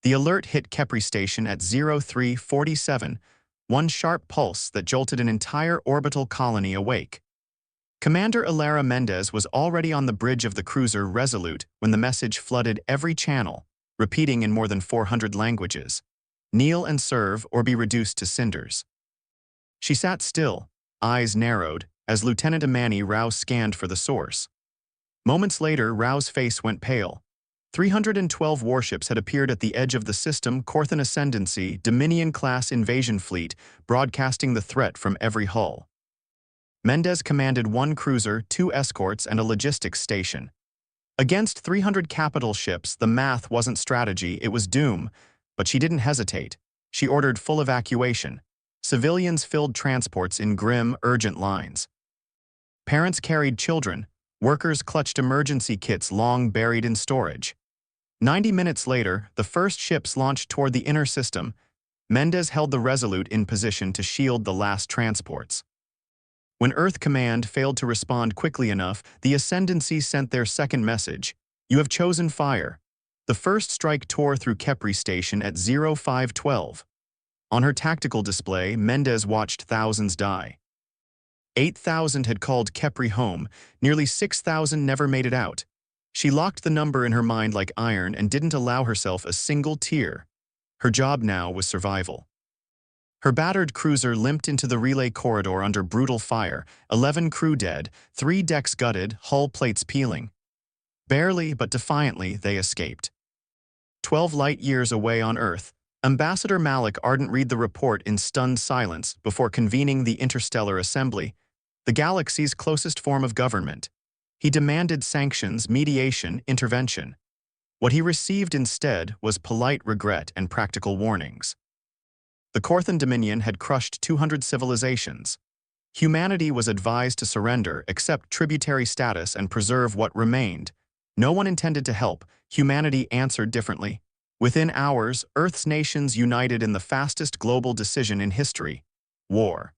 The alert hit Kepri Station at 0347, one sharp pulse that jolted an entire orbital colony awake. Commander Ilara Mendez was already on the bridge of the cruiser Resolute when the message flooded every channel, repeating in more than 400 languages. Kneel and serve or be reduced to cinders. She sat still, eyes narrowed, as Lieutenant Imani Rao scanned for the source. Moments later, Rao's face went pale. 312 warships had appeared at the edge of the system, Corthan Ascendancy, Dominion-class invasion fleet, broadcasting the threat from every hull. Mendez commanded one cruiser, 2 escorts, and a logistics station. Against 300 capital ships, the math wasn't strategy, it was doom. But she didn't hesitate. She ordered full evacuation. Civilians filled transports in grim, urgent lines. Parents carried children. Workers clutched emergency kits long buried in storage. 90 minutes later, the first ships launched toward the inner system. Mendez held the Resolute in position to shield the last transports. When Earth Command failed to respond quickly enough, the Ascendancy sent their second message. You have chosen fire. The first strike tore through Kepri Station at 0512. On her tactical display, Mendez watched thousands die. 8,000 had called Kepri home, nearly 6,000 never made it out. She locked the number in her mind like iron and didn't allow herself a single tear. Her job now was survival. Her battered cruiser limped into the relay corridor under brutal fire, 11 crew dead, 3 decks gutted, hull plates peeling. Barely but defiantly, they escaped. 12 light-years away on Earth, Ambassador Malik Ardent read the report in stunned silence before convening the Interstellar Assembly, the galaxy's closest form of government. He demanded sanctions, mediation, intervention. What he received instead was polite regret and practical warnings. The Corthan Dominion had crushed 200 civilizations. Humanity was advised to surrender, accept tributary status, and preserve what remained. No one intended to help. Humanity answered differently. Within hours, Earth's nations united in the fastest global decision in history: war.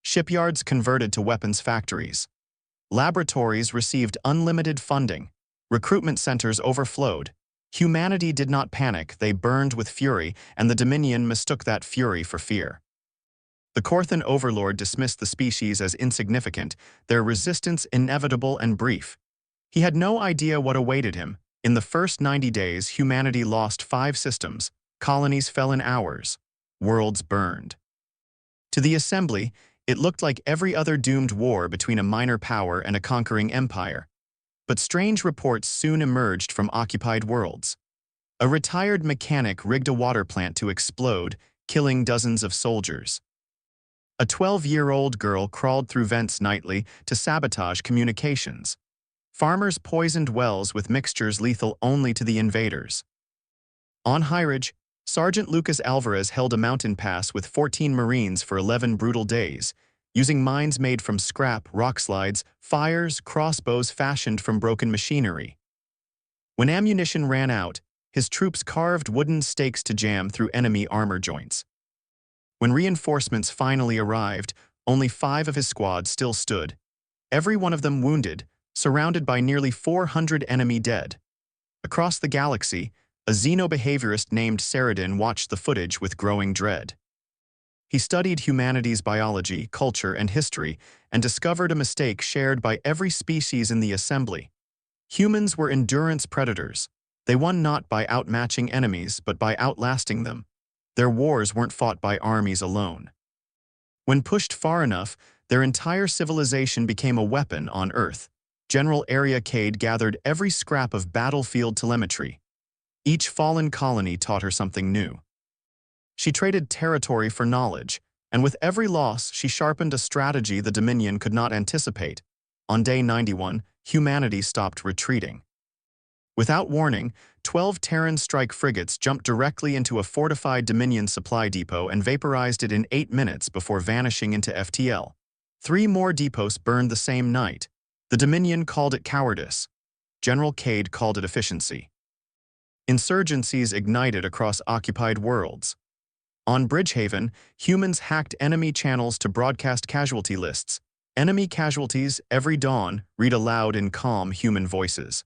Shipyards converted to weapons factories. Laboratories received unlimited funding. Recruitment centers overflowed. Humanity did not panic, they burned with fury, and the Dominion mistook that fury for fear. The Corthan overlord dismissed the species as insignificant, their resistance inevitable and brief. He had no idea what awaited him. In the first 90 days, humanity lost 5 systems, colonies fell in hours, worlds burned. To the Assembly, it looked like every other doomed war between a minor power and a conquering empire. But strange reports soon emerged from occupied worlds. A retired mechanic rigged a water plant to explode, killing dozens of soldiers. A 12-year-old girl crawled through vents nightly to sabotage communications. Farmers poisoned wells with mixtures lethal only to the invaders. On Highridge, Sergeant Lucas Alvarez held a mountain pass with 14 Marines for 11 brutal days, using mines made from scrap, rockslides, fires, crossbows fashioned from broken machinery. When ammunition ran out, his troops carved wooden stakes to jam through enemy armor joints. When reinforcements finally arrived, only 5 of his squad still stood, every one of them wounded, surrounded by nearly 400 enemy dead. Across the galaxy, a xenobehaviorist named Saradin watched the footage with growing dread. He studied humanity's biology, culture, and history, and discovered a mistake shared by every species in the Assembly. Humans were endurance predators. They won not by outmatching enemies, but by outlasting them. Their wars weren't fought by armies alone. When pushed far enough, their entire civilization became a weapon on Earth. General Aria Cade gathered every scrap of battlefield telemetry. Each fallen colony taught her something new. She traded territory for knowledge, and with every loss, she sharpened a strategy the Dominion could not anticipate. On day 91, humanity stopped retreating. Without warning, 12 Terran strike frigates jumped directly into a fortified Dominion supply depot and vaporized it in 8 minutes before vanishing into FTL. 3 more depots burned the same night. The Dominion called it cowardice. General Cade called it efficiency. Insurgencies ignited across occupied worlds. On Bridgehaven, humans hacked enemy channels to broadcast casualty lists. Enemy casualties, every dawn, read aloud in calm human voices.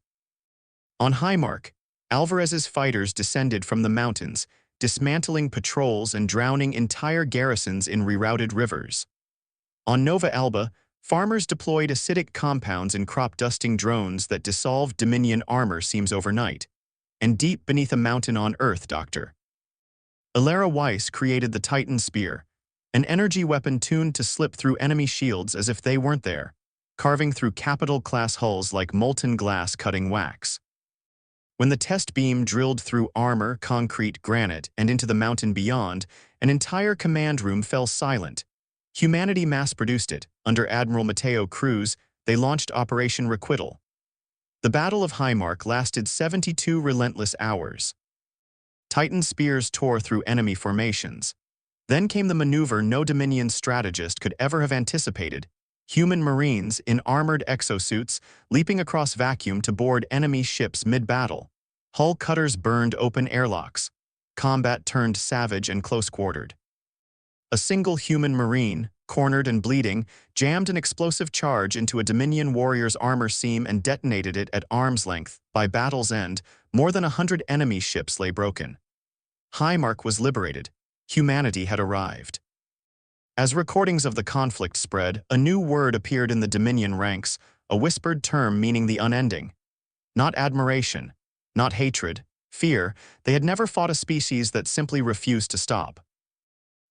On Highmark, Alvarez's fighters descended from the mountains, dismantling patrols and drowning entire garrisons in rerouted rivers. On Nova Alba, farmers deployed acidic compounds in crop-dusting drones that dissolved Dominion armor seams overnight. And deep beneath a mountain on Earth, Dr. Ilara Weiss created the Titan Spear, an energy weapon tuned to slip through enemy shields as if they weren't there, carving through capital-class hulls like molten glass cutting wax. When the test beam drilled through armor, concrete, granite, and into the mountain beyond, an entire command room fell silent. Humanity mass-produced it. Under Admiral Mateo Cruz, they launched Operation Requital. The Battle of Highmark lasted 72 relentless hours. Titan spears tore through enemy formations. Then came the maneuver no Dominion strategist could ever have anticipated. Human Marines in armored exosuits leaping across vacuum to board enemy ships mid-battle. Hull cutters burned open airlocks. Combat turned savage and close-quartered. A single human Marine, cornered and bleeding, jammed an explosive charge into a Dominion warrior's armor seam and detonated it at arm's length. By battle's end, more than 100 enemy ships lay broken. Highmark was liberated. Humanity had arrived. As recordings of the conflict spread, a new word appeared in the Dominion ranks, a whispered term meaning the unending. Not admiration, not hatred, fear, they had never fought a species that simply refused to stop.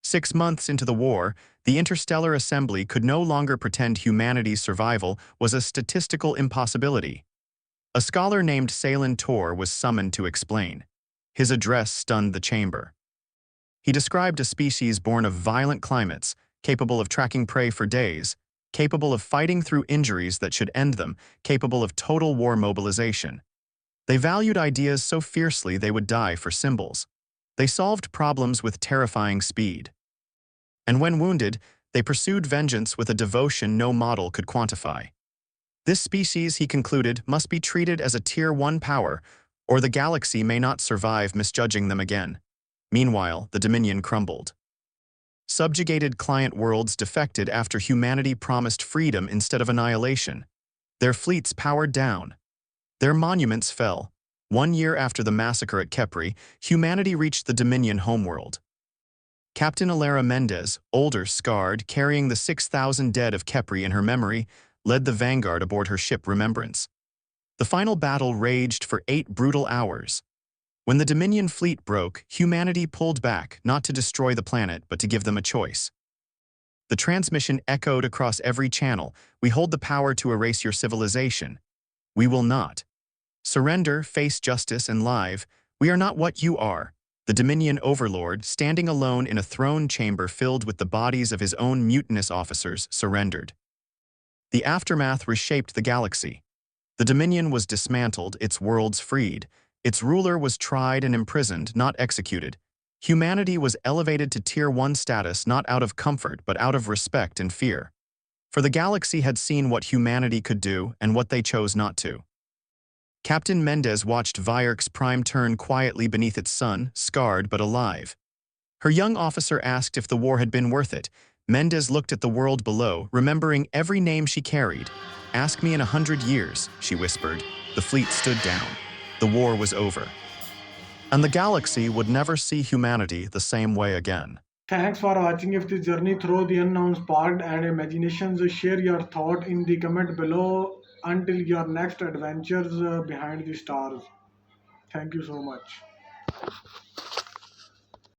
6 months into the war, the Interstellar Assembly could no longer pretend humanity's survival was a statistical impossibility. A scholar named Salen Tor was summoned to explain. His address stunned the chamber. He described a species born of violent climates, capable of tracking prey for days, capable of fighting through injuries that should end them, capable of total war mobilization. They valued ideas so fiercely they would die for symbols. They solved problems with terrifying speed. And when wounded, they pursued vengeance with a devotion no model could quantify. This species, he concluded, must be treated as a Tier 1 power, or the galaxy may not survive misjudging them again. Meanwhile, the Dominion crumbled. Subjugated client worlds defected after humanity promised freedom instead of annihilation. Their fleets powered down. Their monuments fell. 1 year after the massacre at Kepri, humanity reached the Dominion homeworld. Captain Ilara Mendez, older, scarred, carrying the 6,000 dead of Kepri in her memory, led the vanguard aboard her ship Remembrance. The final battle raged for 8 brutal hours. When the Dominion fleet broke, humanity pulled back, not to destroy the planet, but to give them a choice. The transmission echoed across every channel. We hold the power to erase your civilization. We will not. Surrender, face justice, and live. We are not what you are. The Dominion overlord, standing alone in a throne chamber filled with the bodies of his own mutinous officers, surrendered. The aftermath reshaped the galaxy. The Dominion was dismantled, its worlds freed. Its ruler was tried and imprisoned, not executed. Humanity was elevated to Tier 1 status not out of comfort but out of respect and fear. For the galaxy had seen what humanity could do and what they chose not to. Captain Mendez watched Vyerk's prime turn quietly beneath its sun, scarred but alive. Her young officer asked if the war had been worth it. Mendez looked at the world below, remembering every name she carried. "Ask me in 100 years," she whispered. The fleet stood down. The war was over. And the galaxy would never see humanity the same way again. Thanks for watching. If this journey through the unknown sparked and imaginations, share your thought in the comment below. Until your next adventures behind the stars. Thank you so much.